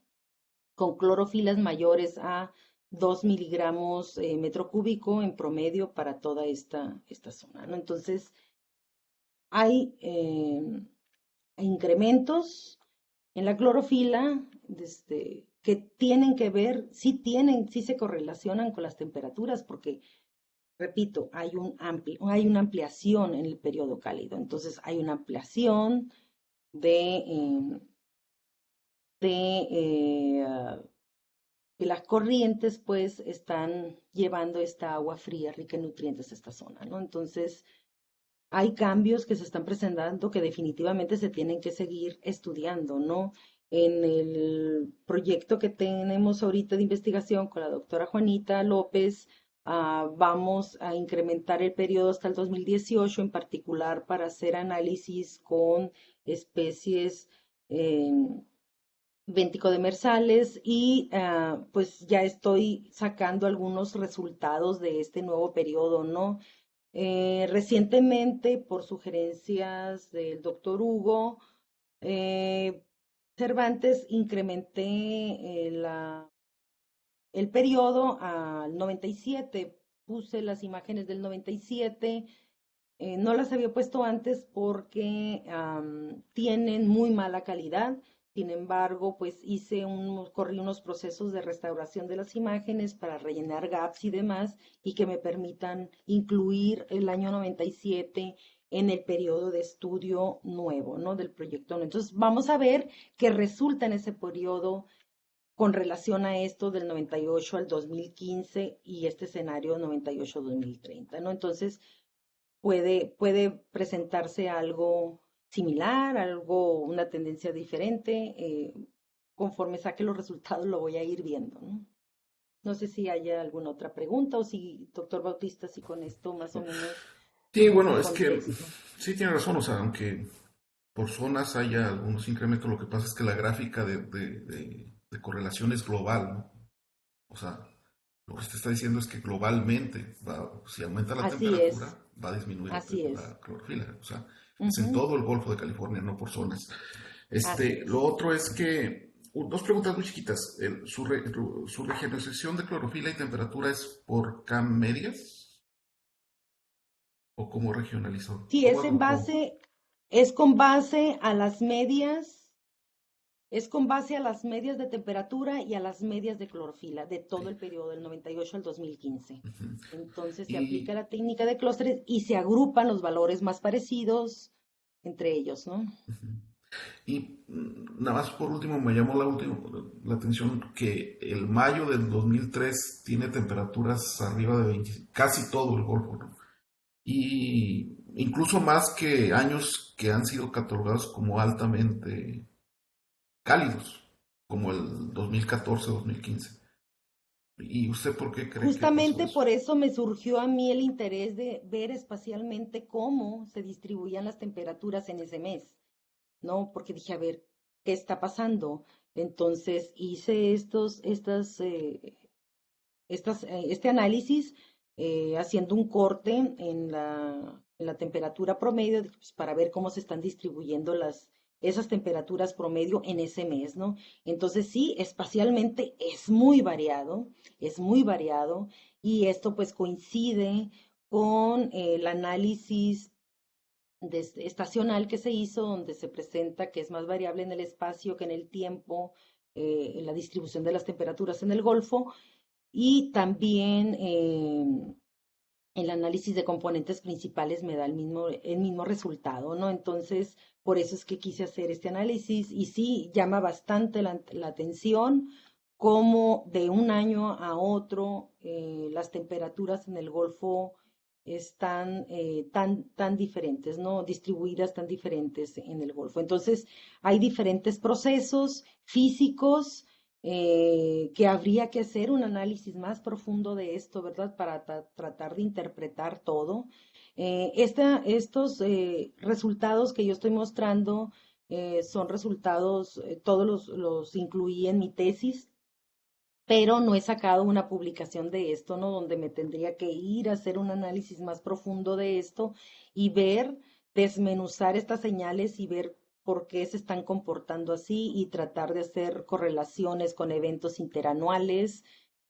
con clorofilas mayores a 2 miligramos metro cúbico en promedio para toda esta zona, ¿no? Entonces, hay incrementos en la clorofila que tienen que ver, sí se correlacionan con las temperaturas, porque, repito, hay una ampliación en el periodo cálido. Entonces, hay una ampliación que las corrientes pues están llevando esta agua fría rica en nutrientes a esta zona, ¿no? Entonces, hay cambios que se están presentando que definitivamente se tienen que seguir estudiando, ¿no? En el proyecto que tenemos ahorita de investigación con la doctora Juanita López, vamos a incrementar el periodo hasta el 2018, en particular para hacer análisis con especies venticodemersales y pues ya estoy sacando algunos resultados de este nuevo periodo, ¿no? Recientemente, por sugerencias del doctor Hugo Cervantes, incrementé el periodo al 97, puse las imágenes del 97. No las había puesto antes porque tienen muy mala calidad. Sin embargo, pues corrí unos procesos de restauración de las imágenes para rellenar gaps y demás, y que me permitan incluir el año 97 en el periodo de estudio nuevo, ¿no? Del proyecto. Entonces, vamos a ver qué resulta en ese periodo con relación a esto del 98 al 2015 y este escenario 98-2030, ¿no? Entonces, puede presentarse algo similar, una tendencia diferente. Conforme saque los resultados lo voy a ir viendo, ¿no? No sé si haya alguna otra pregunta o si, doctor Bautista, si con esto más o menos Sí, puse bueno, en es que contexto. sí tiene razón, o sea, aunque por zonas haya algunos incrementos, lo que pasa es que la gráfica de correlación es global, ¿no? O sea, lo que usted está diciendo es que globalmente, si aumenta la Así es, temperatura, va a disminuir así es. la clorofila. O sea, es en Ujú, todo el Golfo de California, no por zonas. así Lo es. otro es que, dos preguntas muy chiquitas. ¿Su regeneración de clorofila y temperatura es por Cam medias? ¿O cómo regionalizó? Sí, ¿Cómo agrupó? es con base a las medias. Es con base a las medias de temperatura y a las medias de clorofila de todo el periodo del 98 al 2015. Ujú. Entonces se aplica Y, la técnica de clústeres y se agrupan los valores más parecidos entre ellos, ¿no? nada más por último me llamó la atención que el mayo del 2003 tiene temperaturas arriba de 20, casi todo el Golfo, ¿no? Y incluso más que años que han sido catalogados como altamente cálidos, como el 2014-2015. ¿Y usted por qué cree que pasó Justamente eso? por eso me surgió a mí el interés de ver espacialmente cómo se distribuían las temperaturas en ese mes, ¿no? Porque dije, a ver, ¿qué está pasando? Entonces hice este análisis haciendo un corte en la temperatura promedio pues, para ver cómo se están distribuyendo esas temperaturas promedio en ese mes, ¿no? Entonces sí, espacialmente es muy variado y esto pues coincide con el análisis estacional que se hizo, donde se presenta que es más variable en el espacio que en el tiempo, en la distribución de las temperaturas en el Golfo, y también el análisis de componentes principales me da el mismo resultado, ¿no? Entonces, por eso es que quise hacer este análisis y sí llama bastante la atención cómo de un año a otro las temperaturas en el Golfo están tan diferentes, ¿no? Distribuidas tan diferentes en el Golfo. Entonces, hay diferentes procesos físicos que habría que hacer un análisis más profundo de esto, ¿verdad? Para tratar de interpretar todo. Estos resultados que yo estoy mostrando son resultados, todos los incluí en mi tesis. pero no he sacado una publicación de esto, ¿no? Donde me tendría que ir a hacer un análisis más profundo de esto y ver, desmenuzar estas señales y ver por qué se están comportando así y tratar de hacer correlaciones con eventos interanuales,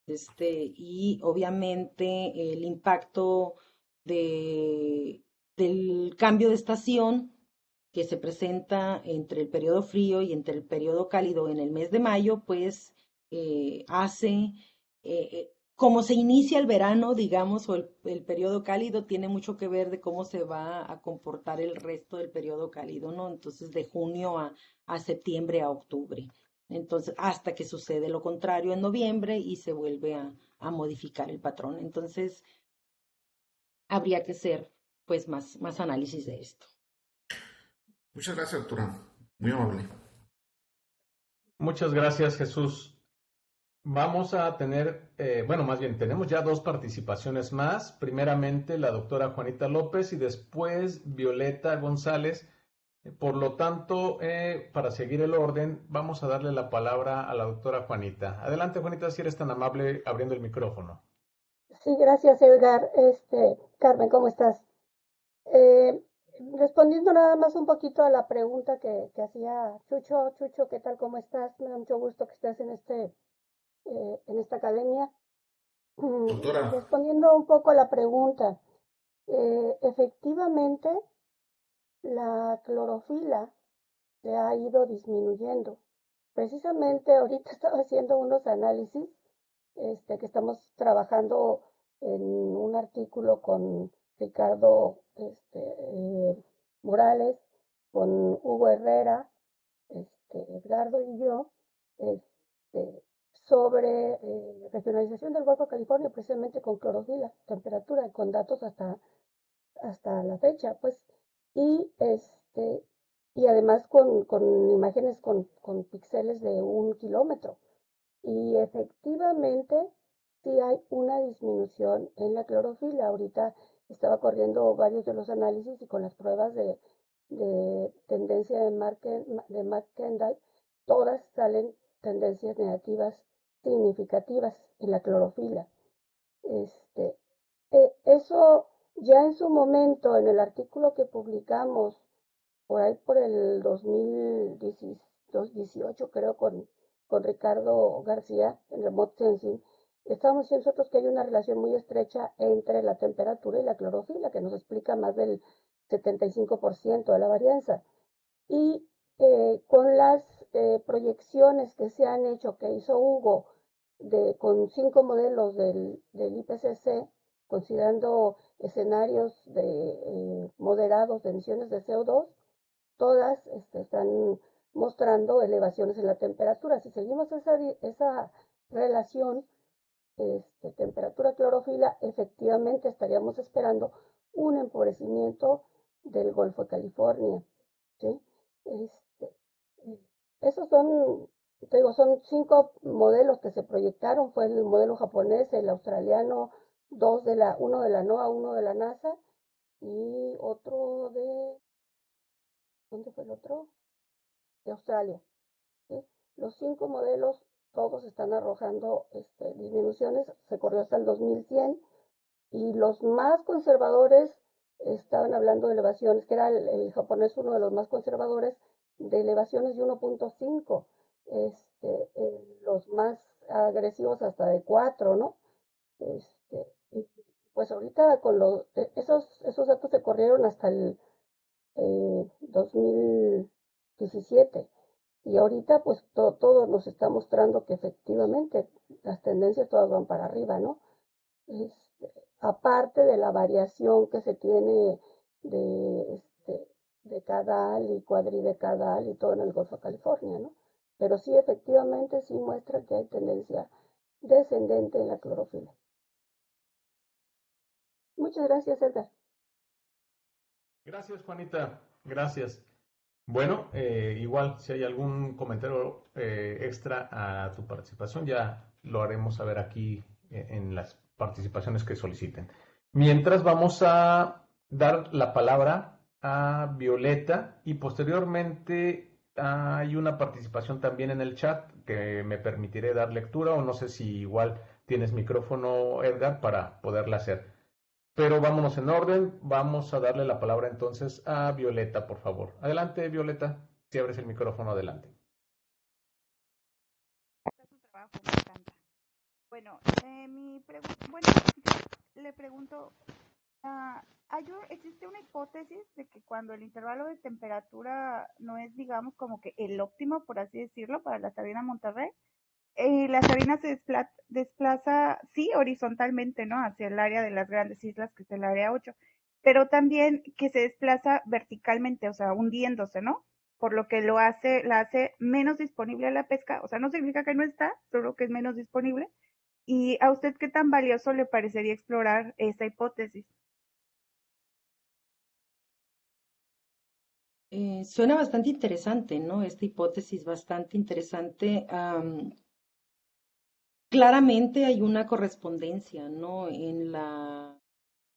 y obviamente el impacto del cambio de estación que se presenta entre el periodo frío y entre el periodo cálido en el mes de mayo, pues hace, como se inicia el verano, digamos, o el periodo cálido, tiene mucho que ver de cómo se va a comportar el resto del periodo cálido, ¿no? Entonces, de junio a septiembre a octubre. Entonces, hasta que sucede lo contrario en noviembre y se vuelve a modificar el patrón. Entonces, habría que hacer, pues, más análisis de esto. Muchas gracias, doctora. Muy amable. Muchas gracias, Jesús. Vamos a tener, bueno, más bien, tenemos ya dos participaciones más. Primeramente, la doctora Juanita López y después Violeta González. Por lo tanto, para seguir el orden, vamos a darle la palabra a la doctora Juanita. Adelante, Juanita, si eres tan amable abriendo el micrófono. Sí, gracias, Edgar. Carmen, ¿cómo estás? Eh, Respondiendo nada más un poquito a la pregunta que hacía Chucho. Chucho, ¿qué tal? ¿Cómo estás? Me da mucho gusto que estés en esta academia. Doctora, Respondiendo un poco a la pregunta, efectivamente, la clorofila se ha ido disminuyendo. Precisamente ahorita estaba haciendo unos análisis, que estamos trabajando en un artículo con Ricardo Morales, con Hugo Herrera, Edgardo y yo, este, sobre regionalización del Golfo de California, precisamente con clorofila, temperatura, con datos hasta la fecha, pues, y y además con imágenes con píxeles de 1 kilómetro. Y efectivamente sí hay una disminución en la clorofila. Ahorita estaba corriendo varios de los análisis y con las pruebas de tendencia de Mac-Kendall, todas salen tendencias negativas significativas en la clorofila. Este, Eso ya en su momento, en el artículo que publicamos por ahí por el 2018, creo, con Ricardo García en Remote Sensing, estamos diciendo nosotros que hay una relación muy estrecha entre la temperatura y la clorofila, que nos explica más del 75% de la varianza. Y con las proyecciones que se han hecho, que hizo Hugo, con 5 modelos del IPCC, considerando escenarios moderados de emisiones de CO2, todas están mostrando elevaciones en la temperatura. Si seguimos esa relación temperatura-clorofila, efectivamente estaríamos esperando un empobrecimiento del Golfo de California. ¿Sí? Esos son 5 modelos que se proyectaron. Fue el modelo japonés, el australiano, uno de la NOAA, uno de la NASA y otro ¿dónde fue el otro? De Australia. ¿Sí? Los 5 modelos todos están arrojando disminuciones. Se corrió hasta el 2100 y los más conservadores estaban hablando de elevaciones, que era el japonés uno de los más conservadores, de elevaciones de 1.5, los más agresivos hasta de 4, ¿no? Y pues ahorita esos datos se corrieron hasta el 2017 y ahorita pues todo nos está mostrando que efectivamente las tendencias todas van para arriba, ¿no? Aparte de la variación que se tiene de decadal y cuadridecadal y todo en el Golfo de California, ¿no? Pero sí, efectivamente, sí muestra que hay tendencia descendente en la clorofila. Muchas gracias, Edgar. Gracias, Juanita. Gracias. Bueno, igual, si hay algún comentario extra a tu participación, ya lo haremos saber aquí en las participaciones que soliciten. Mientras vamos a dar la palabra a Violeta y posteriormente hay una participación también en el chat que me permitiré dar lectura, o no sé si igual tienes micrófono, Edgar, para poderla hacer. Pero vámonos en orden, vamos a darle la palabra entonces a Violeta, por favor. Adelante, Violeta, si abres el micrófono, adelante. Está su trabajo, me encanta. Bueno, bueno, le pregunto, ¿existe una hipótesis de que cuando el intervalo de temperatura no es, digamos, como que el óptimo, por así decirlo, para la sardina Monterrey, la sardina se desplaza, sí, horizontalmente, ¿no? Hacia el área de las grandes islas, que es el área 8, pero también que se desplaza verticalmente, o sea, hundiéndose, ¿no? Por lo que la hace menos disponible a la pesca, o sea, no significa que no está, solo que es menos disponible. ¿Y a usted qué tan valioso le parecería explorar esta hipótesis? Suena bastante interesante, ¿no? Esta hipótesis bastante interesante. Claramente hay una correspondencia, ¿no? En la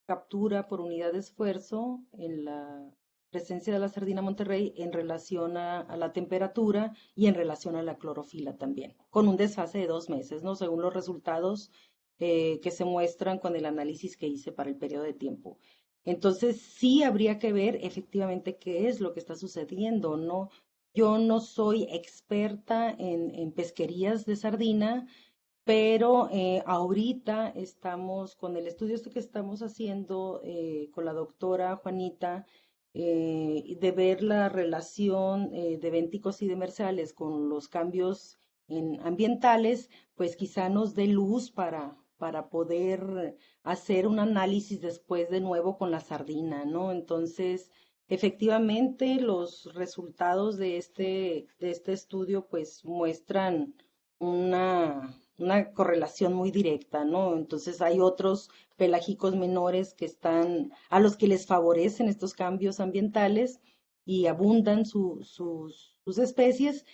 captura por unidad de esfuerzo, en la presencia de la sardina Monterrey en relación a la temperatura y en relación a la clorofila también, con un desfase de 2 meses, ¿no? Según los resultados que se muestran con el análisis que hice para el periodo de tiempo. Entonces, sí habría que ver efectivamente qué es lo que está sucediendo, ¿no? Yo no soy experta en pesquerías de sardina, pero ahorita estamos con el estudio este que estamos haciendo con la doctora Juanita, de ver la relación de venticos y demersales con los cambios ambientales, pues quizá nos dé luz para poder hacer un análisis después de nuevo con la sardina, ¿no? Entonces, efectivamente, los resultados de este estudio pues muestran una correlación muy directa, ¿no? Entonces hay otros pelágicos menores a los que les favorecen estos cambios ambientales y abundan sus especies.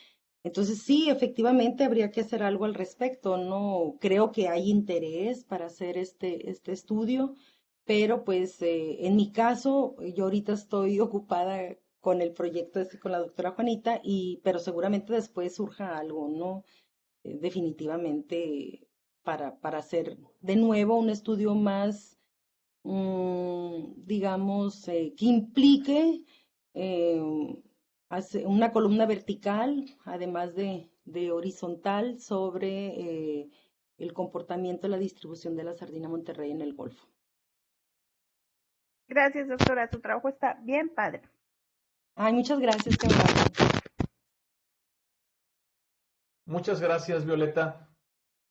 Entonces sí, efectivamente habría que hacer algo al respecto, ¿no? Creo que hay interés para hacer este estudio, pero pues en mi caso, yo ahorita estoy ocupada con el proyecto con la doctora Juanita, pero seguramente después surja algo, ¿no? Definitivamente para hacer de nuevo un estudio más, digamos, que implique eh, una columna vertical, además de horizontal, sobre el comportamiento y la distribución de la sardina Monterrey en el Golfo. Gracias, doctora, su trabajo está bien padre. Ay, muchas gracias, qué amable. Muchas gracias, Violeta.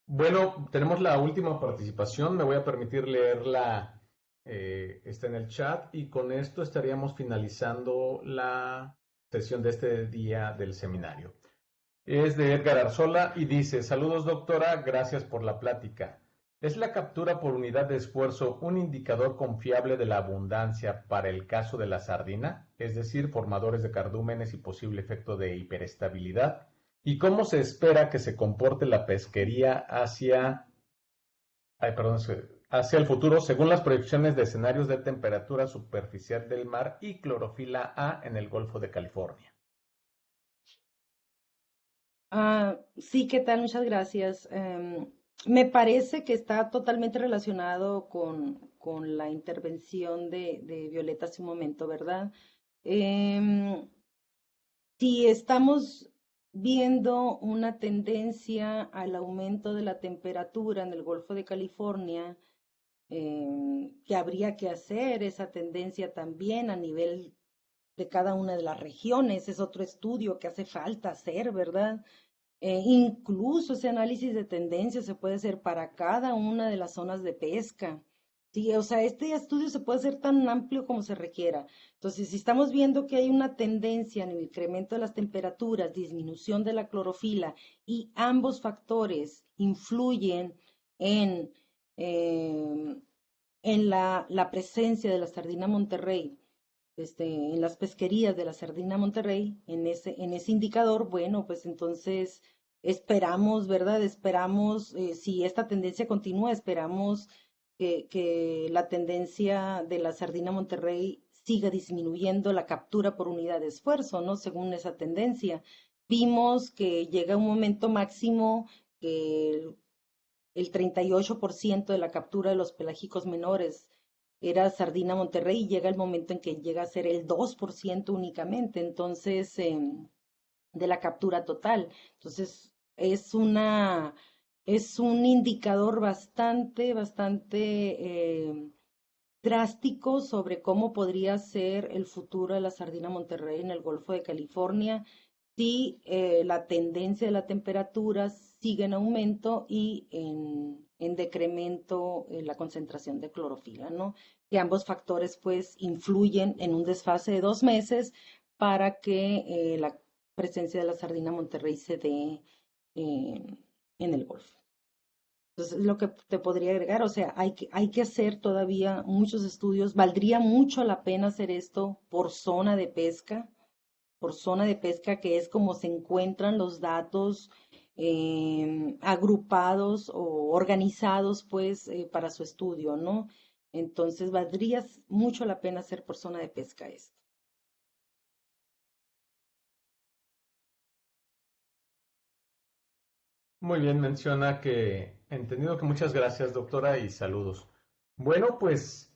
Bueno, tenemos la última participación. Me voy a permitir leerla, está en el chat, y con esto estaríamos finalizando la sesión de este día del seminario. Es de Edgar Arzola y dice: saludos, doctora, gracias por la plática. ¿Es la captura por unidad de esfuerzo un indicador confiable de la abundancia para el caso de la sardina, es decir, formadores de cardúmenes y posible efecto de hiperestabilidad? ¿Y cómo se espera que se comporte la pesquería hacia el futuro, según las proyecciones de escenarios de temperatura superficial del mar y clorofila A en el Golfo de California? Sí, ¿qué tal? Muchas gracias. Me parece que está totalmente relacionado con la intervención de Violeta hace un momento, ¿verdad? Si estamos viendo una tendencia al aumento de la temperatura en el Golfo de California, que habría que hacer esa tendencia también a nivel de cada una de las regiones, es otro estudio que hace falta hacer, ¿verdad? Incluso ese análisis de tendencia se puede hacer para cada una de las zonas de pesca. Sí, o sea, este estudio se puede hacer tan amplio como se requiera. Entonces, si estamos viendo que hay una tendencia en el incremento de las temperaturas, disminución de la clorofila, y ambos factores influyen en, eh, en la presencia de la sardina Monterrey, en las pesquerías de la sardina Monterrey, en ese indicador, bueno, pues entonces esperamos, ¿verdad? Esperamos, si esta tendencia continúa, esperamos que la tendencia de la sardina Monterrey siga disminuyendo la captura por unidad de esfuerzo, ¿no? Según esa tendencia. Vimos que llega un momento máximo que el 38% de la captura de los pelágicos menores era sardina Monterrey y llega el momento en que llega a ser el 2% únicamente, entonces, de la captura total. Entonces, es un indicador bastante drástico sobre cómo podría ser el futuro de la sardina Monterrey en el Golfo de California si la tendencia de la temperatura sigue en aumento y en decremento la concentración de clorofila, ¿no? Que ambos factores pues influyen en un desfase de 2 meses para que la presencia de la sardina Monterrey se dé en el Golfo. Entonces, es lo que te podría agregar, o sea, hay que hacer todavía muchos estudios. Valdría mucho la pena hacer esto por zona de pesca, que es como se encuentran los datos agrupados o organizados, pues, para su estudio, ¿no? Entonces, valdría mucho la pena hacer por zona de pesca esto. Muy bien, menciona que, entendido que muchas gracias, doctora, y saludos. Bueno, pues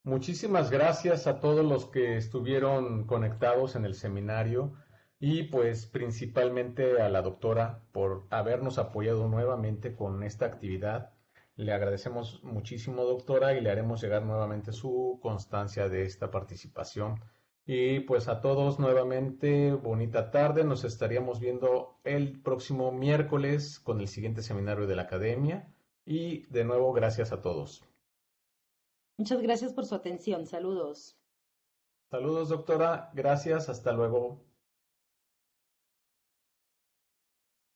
muchísimas gracias a todos los que estuvieron conectados en el seminario y pues principalmente a la doctora por habernos apoyado nuevamente con esta actividad. Le agradecemos muchísimo, doctora, y le haremos llegar nuevamente su constancia de esta participación. Y pues a todos nuevamente, bonita tarde. Nos estaríamos viendo el próximo miércoles con el siguiente seminario de la academia. Y de nuevo, gracias a todos. Muchas gracias por su atención. Saludos. Saludos, doctora. Gracias. Hasta luego.